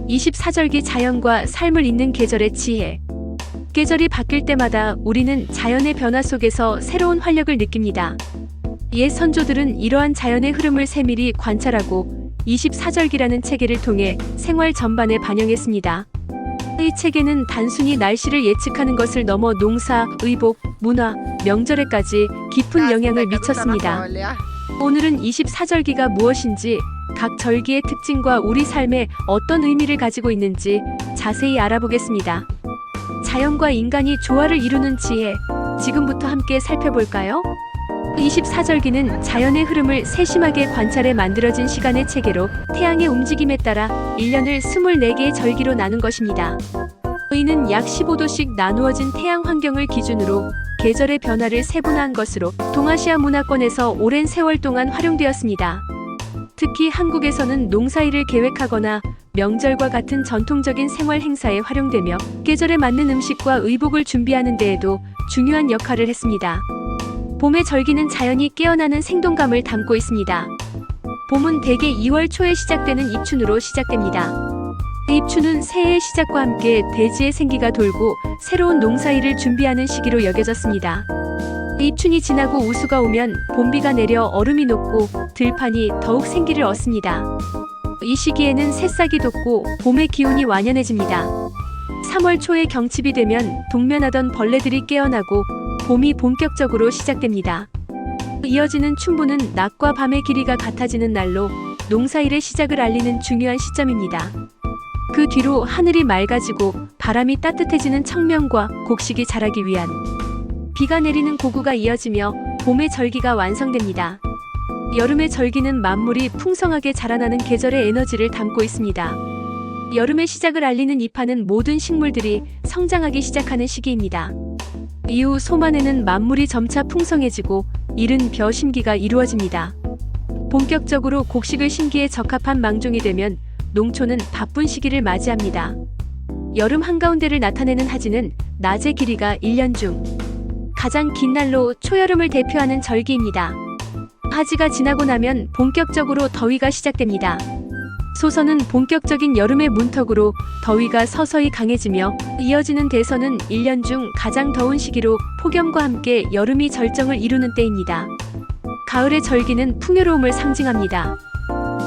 24절기 자연과 삶을 잇는 계절의 지혜. 계절이 바뀔 때마다 우리는 자연의 변화 속에서 새로운 활력을 느낍니다. 옛 선조들은 이러한 자연의 흐름을 세밀히 관찰하고 24절기라는 체계를 통해 생활 전반에 반영했습니다. 이 체계는 단순히 날씨를 예측하는 것을 넘어 농사, 의복, 문화, 명절에까지 깊은 영향을 미쳤습니다. 오늘은 24절기가 무엇인지, 각 절기의 특징과 우리 삶에 어떤 의미를 가지고 있는지 자세히 알아보겠습니다. 자연과 인간이 조화를 이루는 지혜, 지금부터 함께 살펴볼까요? 24절기는 자연의 흐름을 세심하게 관찰해 만들어진 시간의 체계로 태양의 움직임에 따라 1년을 24개의 절기로 나눈 것입니다. 이는 약 15도씩 나누어진 태양 환경을 기준으로 계절의 변화를 세분화한 것으로 동아시아 문화권에서 오랜 세월 동안 활용되었습니다. 특히 한국에서는 농사일을 계획하거나 명절과 같은 전통적인 생활 행사에 활용되며 계절에 맞는 음식과 의복을 준비하는 데에도 중요한 역할을 했습니다. 봄의 절기는 자연이 깨어나는 생동감을 담고 있습니다. 봄은 대개 2월 초에 시작되는 입춘으로 시작됩니다. 입춘은 새해의 시작과 함께 대지의 생기가 돌고 새로운 농사일을 준비하는 시기로 여겨졌습니다. 입춘이 지나고 우수가 오면 봄비가 내려 얼음이 녹고 들판이 더욱 생기를 얻습니다. 이 시기에는 새싹이 돋고 봄의 기운이 완연해집니다. 3월 초에 경칩이 되면 동면하던 벌레들이 깨어나고 봄이 본격적으로 시작됩니다. 이어지는 춘부는 낮과 밤의 길이가 같아지는 날로 농사일의 시작을 알리는 중요한 시점입니다. 그 뒤로 하늘이 맑아지고 바람이 따뜻해지는 청명과 곡식이 자라기 위한 비가 내리는 고구가 이어지며 봄의 절기가 완성됩니다. 여름의 절기는 만물이 풍성하게 자라나는 계절의 에너지를 담고 있습니다. 여름의 시작을 알리는 잎하는 모든 식물들이 성장하기 시작하는 시기입니다. 이후 소만에는 만물이 점차 풍성해지고 이른 벼 심기가 이루어집니다. 본격적으로 곡식을 심기에 적합한 망종이 되면 농촌은 바쁜 시기를 맞이합니다. 여름 한가운데를 나타내는 하지는 낮의 길이가 1년 중 가장 긴 날로 초여름을 대표하는 절기입니다. 하지가 지나고 나면 본격적으로 더위가 시작됩니다. 소서는 본격적인 여름의 문턱으로 더위가 서서히 강해지며 이어지는 대서는 1년 중 가장 더운 시기로 폭염과 함께 여름이 절정을 이루는 때입니다. 가을의 절기는 풍요로움을 상징합니다.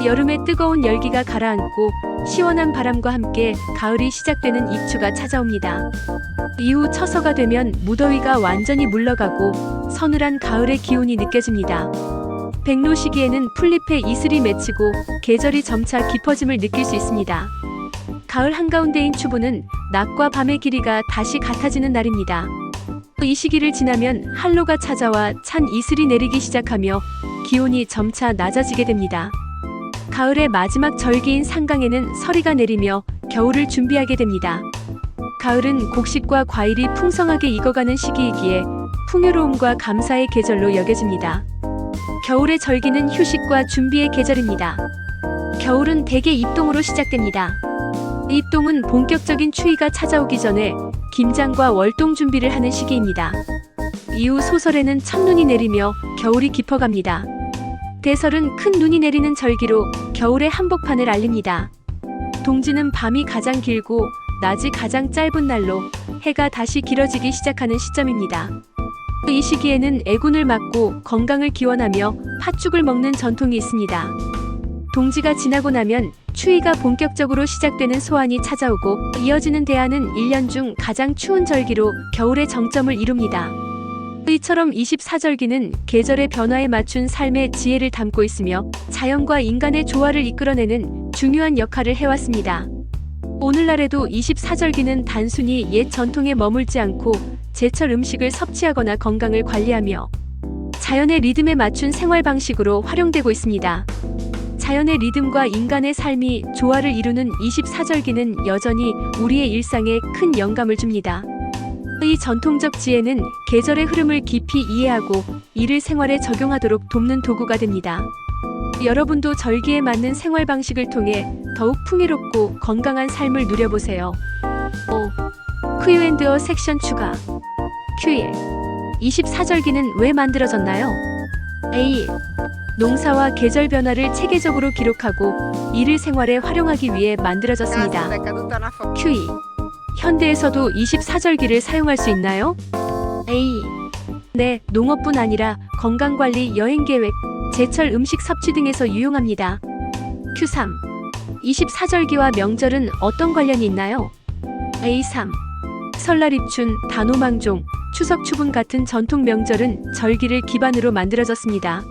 여름의 뜨거운 열기가 가라앉고 시원한 바람과 함께 가을이 시작되는 입추가 찾아옵니다. 이후 처서가 되면 무더위가 완전히 물러가고 서늘한 가을의 기운이 느껴집니다. 백로 시기에는 풀잎의 이슬이 맺히고 계절이 점차 깊어짐을 느낄 수 있습니다. 가을 한가운데인 추부는 낮과 밤의 길이가 다시 같아지는 날입니다. 이 시기를 지나면 한로가 찾아와 찬 이슬이 내리기 시작하며 기온이 점차 낮아지게 됩니다. 가을의 마지막 절기인 상강에는 서리가 내리며 겨울을 준비하게 됩니다. 가을은 곡식과 과일이 풍성하게 익어가는 시기이기에 풍요로움과 감사의 계절로 여겨집니다. 겨울의 절기는 휴식과 준비의 계절입니다. 겨울은 대개 입동으로 시작됩니다. 입동은 본격적인 추위가 찾아오기 전에 김장과 월동 준비를 하는 시기입니다. 이후 소설에는 첫눈이 내리며 겨울이 깊어갑니다. 대설은 큰 눈이 내리는 절기로 겨울의 한복판을 알립니다. 동지는 밤이 가장 길고 낮이 가장 짧은 날로 해가 다시 길어지기 시작하는 시점입니다. 이 시기에는 애군을 맞고 건강을 기원하며 팥죽을 먹는 전통이 있습니다. 동지가 지나고 나면 추위가 본격적으로 시작되는 소환이 찾아오고 이어지는 대하는 1년 중 가장 추운 절기로 겨울의 정점을 이룹니다. 이처럼 24절기는 계절의 변화에 맞춘 삶의 지혜를 담고 있으며 자연과 인간의 조화를 이끌어내는 중요한 역할을 해왔습니다. 오늘날에도 24절기는 단순히 옛 전통에 머물지 않고 제철 음식을 섭취하거나 건강을 관리하며 자연의 리듬에 맞춘 생활 방식으로 활용되고 있습니다. 자연의 리듬과 인간의 삶이 조화를 이루는 24절기는 여전히 우리의 일상에 큰 영감을 줍니다. 이 전통적 지혜는 계절의 흐름을 깊이 이해하고 이를 생활에 적용하도록 돕는 도구가 됩니다. 여러분도 절기에 맞는 생활 방식을 통해 더욱 풍요롭고 건강한 삶을 누려보세요. 5. Q&A 섹션 추가. Q1. 24절기는 왜 만들어졌나요? A. 농사와 계절 변화를 체계적으로 기록하고 이를 생활에 활용하기 위해 만들어졌습니다. Q2. 현대에서도 24절기를 사용할 수 있나요? A. 네, 농업뿐 아니라 건강관리, 여행계획, 제철 음식 섭취 등에서 유용합니다. Q3. 24절기와 명절은 어떤 관련이 있나요? A3. 설날 입춘, 단오망종, 추석 추분 같은 전통 명절은 절기를 기반으로 만들어졌습니다.